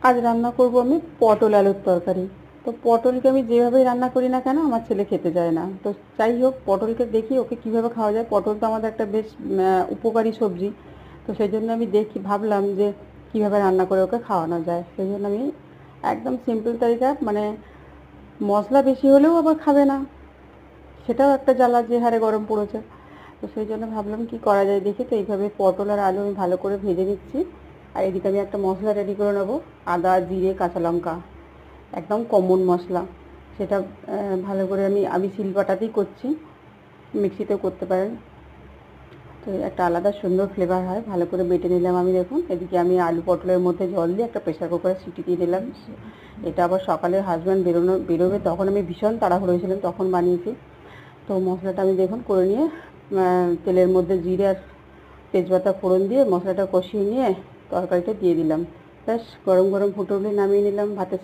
আজ রান্না করব আমি পটল আলুর তরকারি। তো পটলকে আমি যেভাবেই রান্না করি না কেন আমার ছেলে খেতে চায় না। তো যাই হোক পটলকে দেখি ওকে কীভাবে খাওয়া যায়। পটল তো আমাদের একটা বেশ উপকারী সবজি। তো সেই জন্য আমি ভাবলাম যে কীভাবে রান্না করে ওকে খাওয়ানো যায়। সেই জন্য আমি একদম সিম্পল তরিকা, মানে মশলা বেশি হলেও আবার খাবে না, সেটাও একটা জ্বালা যে হারে গরম পড়েছে। তো সেই জন্য ভাবলাম কি করা যায় দেখি। তো এইভাবে পটল আর আলু আমি ভালো করে ভেজে নিচ্ছি। আর এদিকে আমি একটা মশলা রেডি করে নেবো, আদা জিরে কাঁচা লঙ্কা, একদম কমন মশলা। সেটা ভালো করে আমি শিলপাটাতেই করছি, মিক্সিতেও করতে পারেন। তো একটা আলাদা সুন্দর ফ্লেভার হয়। ভালো করে বেটে নিলাম আমি। দেখুন এদিকে আমি আলু পটলের মধ্যে জল দিয়ে একটা প্রেসার কুকারে সিটি দিয়ে দিলাম। এটা আবার সকালে হাজব্যান্ড বেরোবে তখন আমি ভীষণ তাড়াহুড়ো হয়েছিলাম, তখন বানিয়েছি। তো মশলাটা আমি দেখুন করে নিয়ে তেলের মধ্যে জিরে আর তেজপাতা ফোড়ন দিয়ে মশলাটা কষিয়ে নিয়ে তরকারিটা দিয়ে দিলাম। ব্যাস গরম গরম ফুটে উঠলে নামিয়ে নিলাম ভাতের